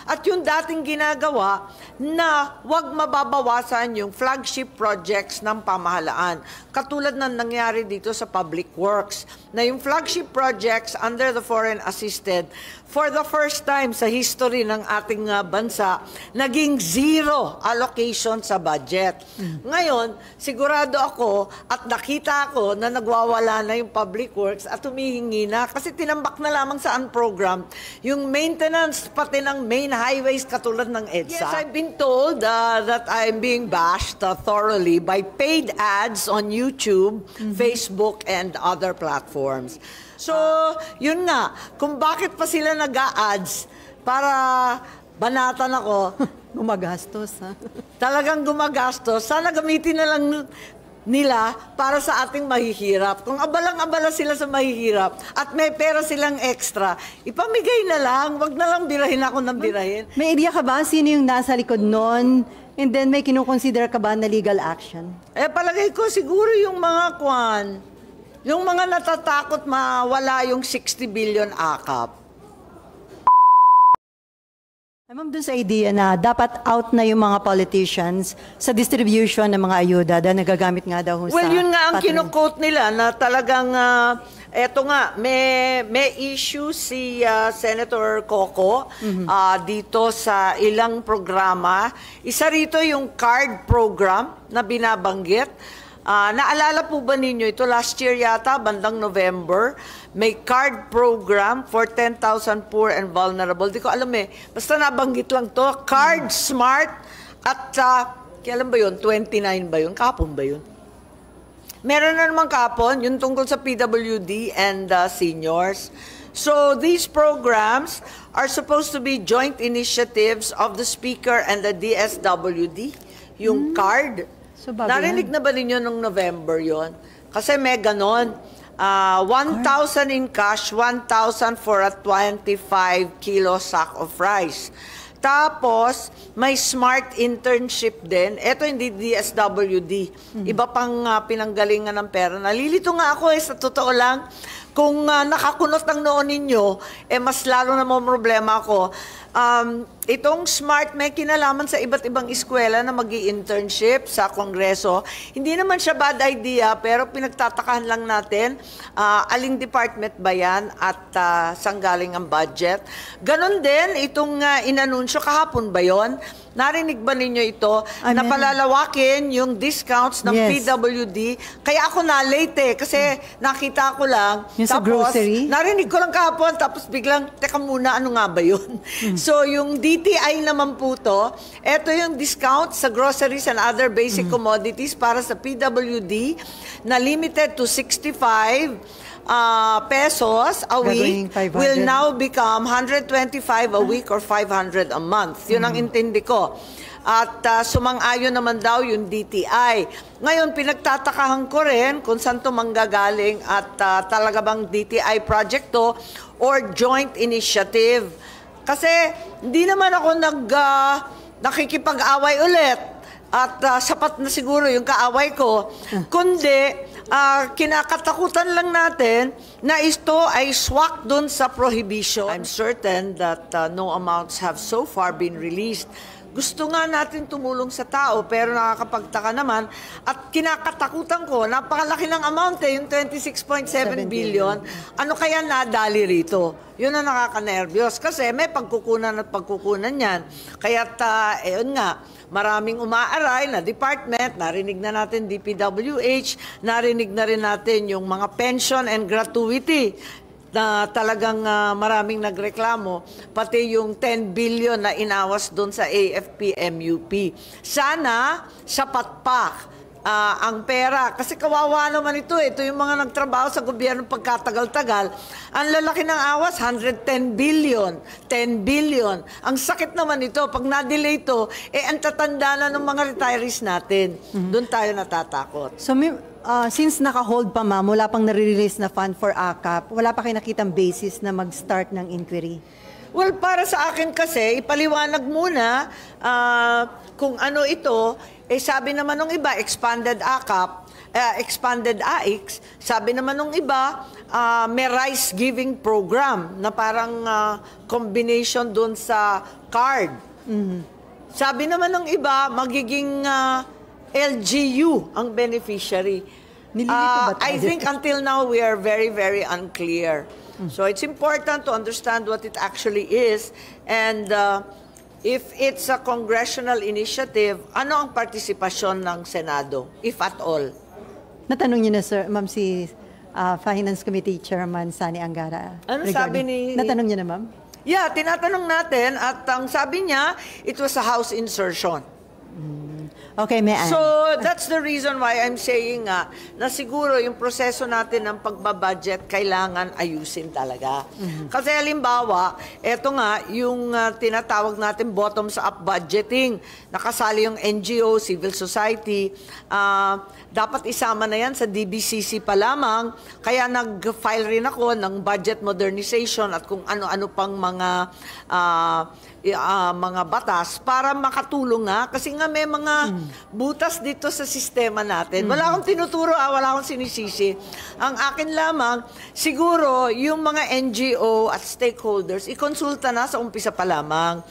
At yung dating ginagawa na wag mababawasan yung flagship projects ng pamahalaan. Katulad ng nangyari dito sa Public Works, na yung flagship projects under the foreign assisted, for the first time sa history ng ating bansa, naging zero allocation sa budget. Ngayon, sigurado ako at nakita ko na nagwawala na yung Public Works at humihingi na kasi tinambak na lamang sa program yung maintenance pati ng main highways katulad ng EDSA. Yes, I've been told that I'm being bashed thoroughly by paid ads on YouTube, Facebook, and other platforms. So, yun nga, kung bakit pa sila nag-a-ads para banatan ako. Gumagastos, ha? Talagang gumagastos. Sana gamitin na lang nila para sa ating mahihirap. Kung abalang-abala sila sa mahihirap at may pera silang extra, ipamigay na lang. Wag na lang birahin ako ng birahin. May idea ka ba sino yung nasa likod nun? And then may kinukonsider ka ba na legal action? Palagay ko siguro yung mga yung mga natatakot mawala yung 60 billion akap. Ma'am, dun sa idea na dapat out na yung mga politicians sa distribution ng mga ayuda dahil nagagamit nga daw sa... Well, yun nga ang kinu-quote nila na talagang, eto nga, may issue si Senator Coco dito sa ilang programa. Isa rito yung card program na binabanggit. Naalala po ba ninyo, ito last year yata, bandang November, may card program for 10,000 poor and vulnerable. Di ko alam basta nabanggit lang to. Card Smart at, kailan ba yun? 29 ba yun? Kapon ba yun? Meron na naman kapon, yung tungkol sa PWD and seniors. So these programs are supposed to be joint initiatives of the Speaker and the DSWD. Yung card. So, narinig na ba ninyo nung November yon? Kasi may ganon. 1,000 in cash, 1,000 for a 25 kilo sack of rice. Tapos, may smart internship din. Ito hindi DSWD. Iba pang pinanggalingan ng pera. Nalilito nga ako sa totoo lang. Kung nakakunot ang noon ninyo, mas lalo na mo problema ako. Itong SMART may kinalaman sa iba't ibang eskwela na mag-i-internship sa Kongreso. Hindi naman siya bad idea, pero pinagtatakahan lang natin aling department ba yan at saan galing ang budget. Ganon din, itong inanunsyo kahapon ba yon? Narinig ba ninyo ito? Na palalawakin yung discounts ng PWD. Kaya ako na-late kasi nakita ko lang. Yung sa grocery? Narinig ko lang kahapon, tapos biglang, teka muna, ano nga ba yun? So, yung DTI naman po to, ito yung discount sa groceries and other basic commodities para sa PWD na limited to 65 pesos a week will now become 125 a week or 500 a month. Yun ang intindi ko. At sumang-ayon naman daw yung DTI. Ngayon, pinagtatakahan ko rin kung saan ito manggagaling at talaga bang DTI project to or joint initiative. Kasi hindi naman ako nakikipag-away ulit at sapat na siguro yung kaaway ko, kundi kinakatakutan lang natin na ito ay swak dun sa prohibition. I'm certain that no amounts have so far been released. Gusto nga natin tumulong sa tao, pero nakakapagtaka naman. At kinakatakutan ko, napakalaki ng amount yung 26.7 billion. Ano kaya nadali rito? Yun ang nakakanervyos. Kasi may pagkukunan at pagkukunan yan. Kaya't, yun nga, maraming umaaray na department, narinig na natin DPWH, narinig na rin natin yung mga pension and gratuity na talagang maraming nagreklamo, pati yung 10 billion na inawas doon sa AFP-MUP. Sana, sapat pa ang pera. Kasi kawawa naman ito. Ito yung mga nagtrabaho sa gobyerno pagkatagal-tagal. Ang lalaki ng awas, 110 billion, 10 billion. Ang sakit naman ito. Pag na-delay ito, ang tatanda na ng mga retirees natin. Doon tayo natatakot. So, since naka-hold pa ma'am, wala pang nare-release na fund for AKAP, wala pa kayo nakitang basis na mag-start ng inquiry? Well, para sa akin kasi, ipaliwanag muna kung ano ito. Sabi naman ng iba, expanded AKAP, expanded AIX. Sabi naman nung iba, may rice giving program na parang combination dun sa card. Sabi naman ng iba, magiging LGU ang beneficiary. Nililito ba tayo? I think until now we are very, very unclear. So it's important to understand what it actually is, and if it's a congressional initiative, ano ang partisipasyon ng Senado, if at all? Natanong niyo na, sir, ma'am, si Finance Committee Chairman Sani Angara. Ano sabi ni... Natanong niyo na, ma'am? Yeah, tinatanong natin at ang sabi niya, it was a House insertion. Okay, may So, that's the reason why I'm saying na siguro yung proseso natin ng pagbabudget kailangan ayusin talaga. Kasi halimbawa, eto nga, yung tinatawag natin bottoms-up budgeting, nakasali yung NGO, civil society, dapat isama na yan sa DBCC pa lamang. Kaya nag-file rin ako ng budget modernization at kung ano-ano pang mga batas para makatulong nga. Kasi nga may mga butas dito sa sistema natin. Wala akong tinuturo, wala akong sinisisi. Ang akin lamang, siguro yung mga NGO at stakeholders, ikonsulta na sa umpisa pa lamang.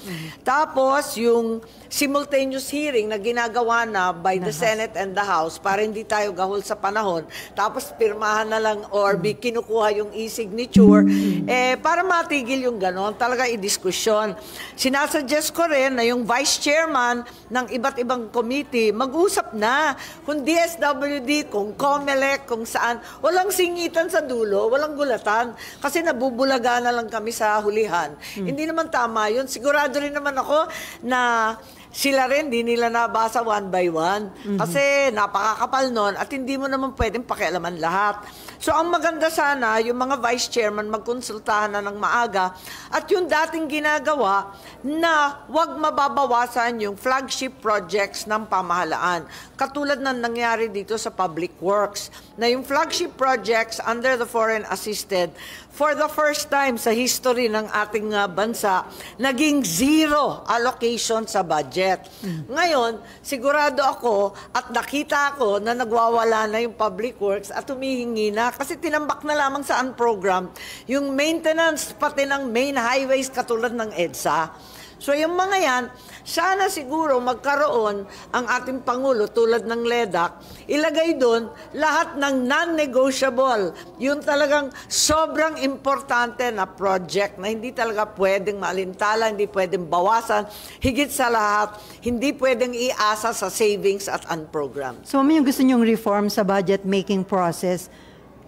Tapos yung simultaneous hearing na ginagawa na by the Senate and the House para hindi tayo gahol sa panahon. Tapos pirmahan na lang or kinukuha yung e-signature para matigil yung ganon. Talaga i-diskusyon. Sinasuggest ko rin na yung vice chairman ng iba't ibang committee mag-usap na kung DSWD, kung COMELEC, kung saan. Walang singitan sa dulo, walang gulatan. Kasi nabubulaga na lang kami sa hulihan. Hindi naman tama yun. Sigurado rin naman ako na sila rin, di nila nabasa one by one. Kasi napakakapal nun at hindi mo naman pwedeng pakialaman lahat. So ang maganda sana, yung mga vice chairman magkonsultahan na ng maaga at yung dating ginagawa na wag mababawasan yung flagship projects ng pamahalaan. Katulad ng nangyari dito sa Public Works, na yung flagship projects under the foreign assisted, for the first time sa history ng ating bansa, naging zero allocation sa budget. Ngayon, sigurado ako at nakita ako na nagwawala na yung Public Works at humihingi na kasi tinambak na lamang sa unprogram yung maintenance pati ng main highways katulad ng EDSA. So yung mga yan, sana siguro magkaroon ang ating Pangulo tulad ng LEDAC, ilagay doon lahat ng non-negotiable, yung talagang sobrang importante na project na hindi talaga pwedeng maalintala, hindi pwedeng bawasan, higit sa lahat, hindi pwedeng iasa sa savings at unprogram. So, ma'am, yung gusto niyong reform sa budget making process,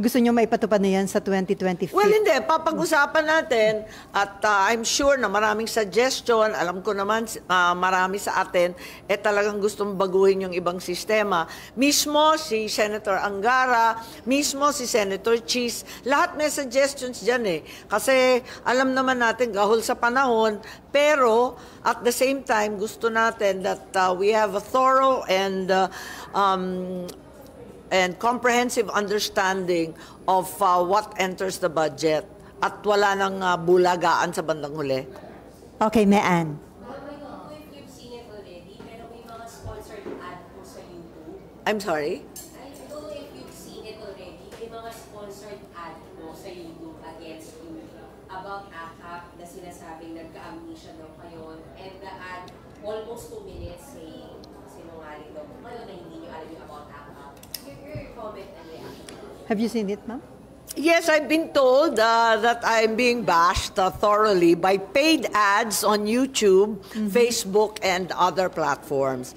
gusto niyo maipatupad na yan sa 2025? Well, hindi. Papag-usapan natin at I'm sure na maraming suggestion. Alam ko naman marami sa atin talagang gustong baguhin yung ibang sistema. Mismo si Senator Angara, mismo si Senator Cheese, lahat may suggestions dyan Kasi alam naman natin gahol sa panahon, pero at the same time gusto natin that we have a thorough and comprehensive understanding of what enters the budget at wala nang bulagaan sa bandang huli. Okay, Mean. If you've seen it already, pero may mga sponsored ad po sa YouTube. I'm sorry? I don't know if you've seen it already, may mga sponsored ad po sa YouTube against you about AKAP na sinasabing nagka-amnesia daw kayo, and the ad almost 2 minutes saying sinungaling daw kayo na hindi nyo alam yung about AKAP. Your comment and reaction. Have you seen it, ma'am? Yes, I've been told that I'm being bashed thoroughly by paid ads on YouTube, Facebook, and other platforms.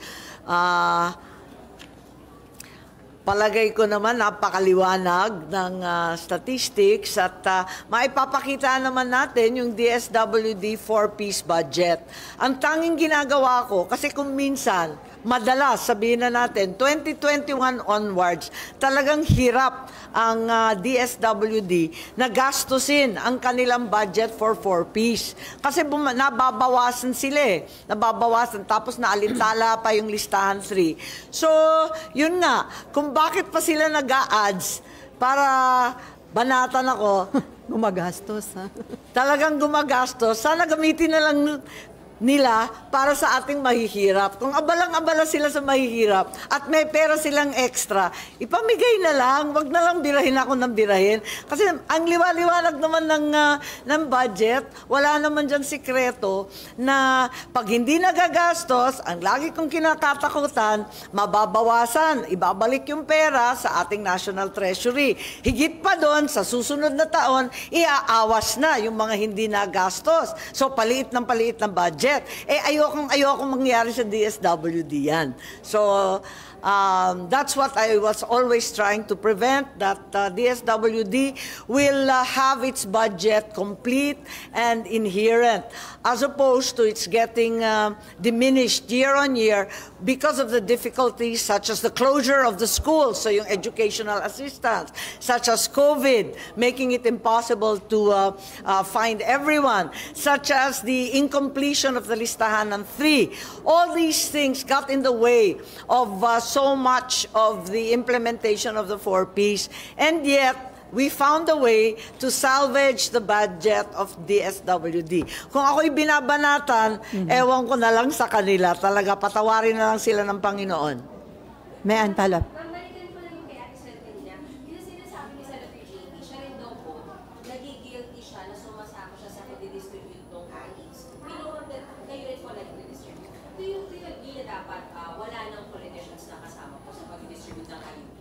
Palagay ko naman napakaliwanag ng statistics at maipapakita naman natin yung DSWD 4-piece budget. Ang tanging ginagawa ko, kasi kung minsan, madalas sabihin na natin, 2021 onwards, talagang hirap ang DSWD na gastusin ang kanilang budget for 4-piece. Kasi nababawasan sila nababawasan, tapos naalintala pa yung listahan 3. So, yun nga, kung bakit pa sila nag-a-ads para banatan ako, Gumagastos, ha? talagang gumagastos, sana gamitin na lang nila para sa ating mahihirap. Kung abalang-abala sila sa mahihirap at may pera silang extra, ipamigay na lang, wag na lang birahin ako ng birahin. Kasi ang liwa-liwanag naman ng budget, wala naman dyan sikreto na pag hindi nagagastos, ang lagi kong kinakatakutan, mababawasan, ibabalik yung pera sa ating National Treasury. Higit pa doon, sa susunod na taon, iaawas na yung mga hindi nagastos. So, paliit ng budget. Ayokong mangyari sa DSWD yan. So, that's what I was always trying to prevent, that DSWD will have its budget complete and inherent, as opposed to its getting diminished year on year because of the difficulties such as the closure of the schools, so yung educational assistance, such as COVID, making it impossible to find everyone, such as the incompletion of the Listahanan 3. All these things got in the way of so much of the implementation of the 4Ps, and yet we found a way to salvage the budget of DSWD. Kung ako'y binabanatan, ewan ko na lang sa kanila. Talaga, patawarin na lang sila ng Panginoon. May Antala. Ma'am, balikan ko lang yung kay Ate Sel kanina. Yung sinasabi ni Senator JP, siya rin daw po, nagigilty siya na sumasama siya sa pag-distribute ng IEs. We know that kayo rin po nag-distribute. Do you agree na dapat wala ng politicians na kasama po sa pag-distribute ng IEs?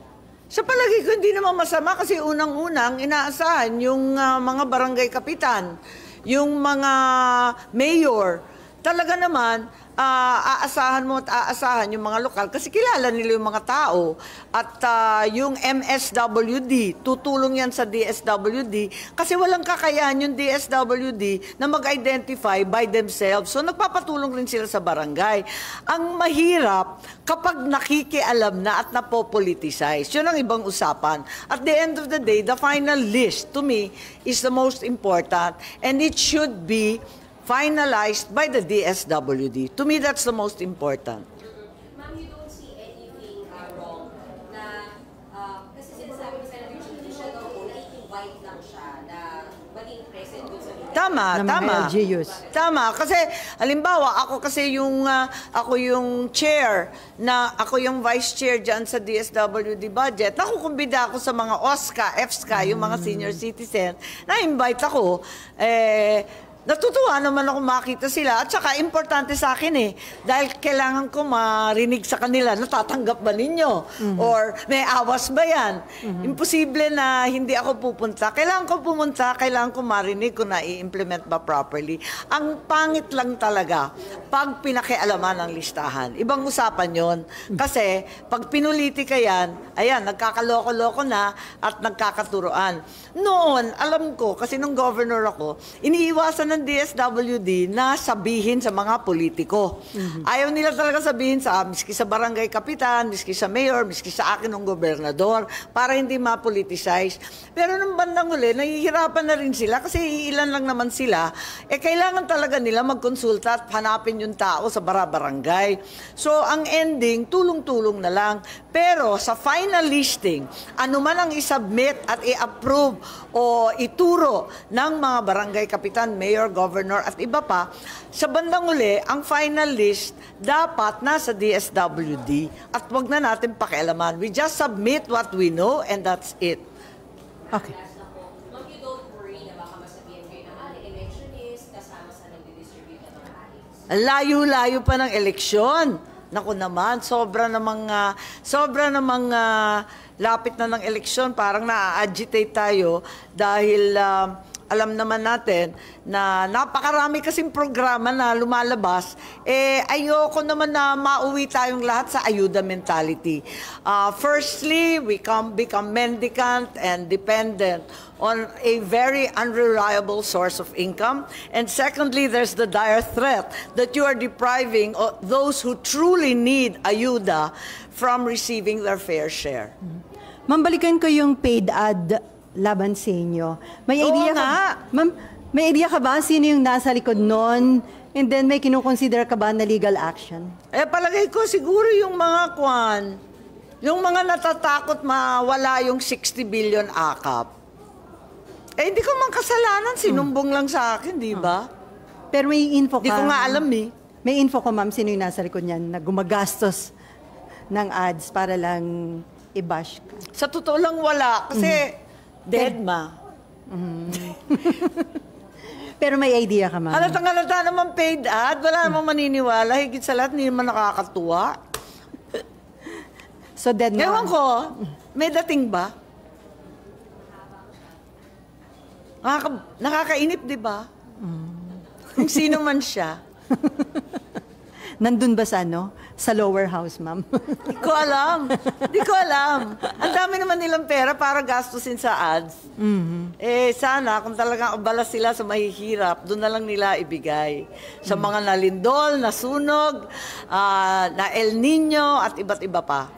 Sa palagi ko, hindi naman masama kasi unang-unang inaasahan yung mga barangay kapitan, yung mga mayor. Talaga naman, aasahan mo at aasahan yung mga lokal kasi kilala nila yung mga tao. At yung MSWD, tutulong yan sa DSWD kasi walang kakayahan yung DSWD na mag-identify by themselves. So nagpapatulong rin sila sa barangay. Ang mahirap kapag nakikialam na at napopoliticize. Yun ang ibang usapan. At the end of the day, the final list to me is the most important, and it should be finalized by the DSWD. To me, that's the most important. Ma'am, you don't see anything wrong na, kasi sinasabi ni Senator Chidi, siya daw po, na-invite lang siya na maging present doon sa meeting. Tama, ng mga tama. LGUs. Tama, kasi halimbawa, ako kasi ako yung chair, ako yung vice chair dyan sa DSWD budget. Nakukumbida ako sa mga OSCA, EFSCA, yung mga senior citizen, na-invite ako. Natutuwa naman ako makita sila at saka importante sa akin dahil kailangan ko marinig sa kanila, natatanggap ba ninyo? Or may awas ba yan? Imposible na hindi ako pupunta. Kailangan ko pumunta, kailangan ko marinig kung na-i-implement ba properly. Ang pangit lang talaga pag pinakialaman ng listahan. Ibang usapan yon. Kasi pag pinulitika yan, ayan, nagkakaloko-loko na at nagkakaturoan. Noon, alam ko, kasi nung governor ako, iniiwasan ng DSWD na sabihin sa mga politiko. Ayaw nila talaga sabihin miski sa barangay kapitan, miski sa mayor, miski sa akin ng gobernador, para hindi ma-politicize. Pero nung bandang huli, nahihirapan na rin sila kasi ilan lang naman sila. Kailangan talaga nila magkonsulta at hanapin yung tao sa barangay. So, ang ending, tulong-tulong na lang. Pero sa final listing, ano man ang isubmit at i-approve o ituro ng mga barangay kapitan, mayor, governor at iba pa, sa bandang uli, ang final list dapat nasa DSWD at wag na natin pakialaman. We just submit what we know and that's it. Okay. Last na po, ma'am, you don't worry na baka masabihan kayo na election is kasama sa nag-distribute ng IEs? Layo-layo pa ng eleksyon. Naku naman, sobra namang lapit na ng eleksyon, parang na-agitate tayo dahil alam naman natin na napakarami kasing programa na lumalabas, ayoko naman na mauwi tayong lahat sa ayuda mentality. Firstly, we become mendicant and dependent on a very unreliable source of income. And secondly, there's the dire threat that you are depriving those who truly need ayuda from receiving their fair share. Ma'am, balikan ko yung paid ad laban sa inyo. May Oo idea nga. Ma'am, may idea ka ba sino yung nasa likod nun? And then may kinukonsider ka ba na legal action? Palagay ko siguro yung mga yung mga natatakot mawala yung 60 billion akap. Hindi ko man kasalanan, sinumbong lang sa akin, di ba? Pero may info ka. Di ko nga alam eh. May info ko, ma'am, sino yung nasa likod niyan na gumagastos ng ads para lang i-bash ka. Sa totoo lang wala. Kasi dead ma. Pero may idea ka, ma'am. Halatang-halata naman paid ad. Wala namang maniniwala. Higit sa lahat, hindi naman nakakatuwa. So dead na. Ewan ko, may dating ba? Nakakainip, di ba? Kung sino man siya. Nandun ba sa ano? Sa lower house, ma'am? Di ko alam. Di ko alam. Ang dami naman nilang pera para gastusin sa ads. Eh, sana, kung talagang abala sila sa mahihirap, doon na lang nila ibigay. Sa mga nalindol, nasunog, na El Nino, at iba't iba pa.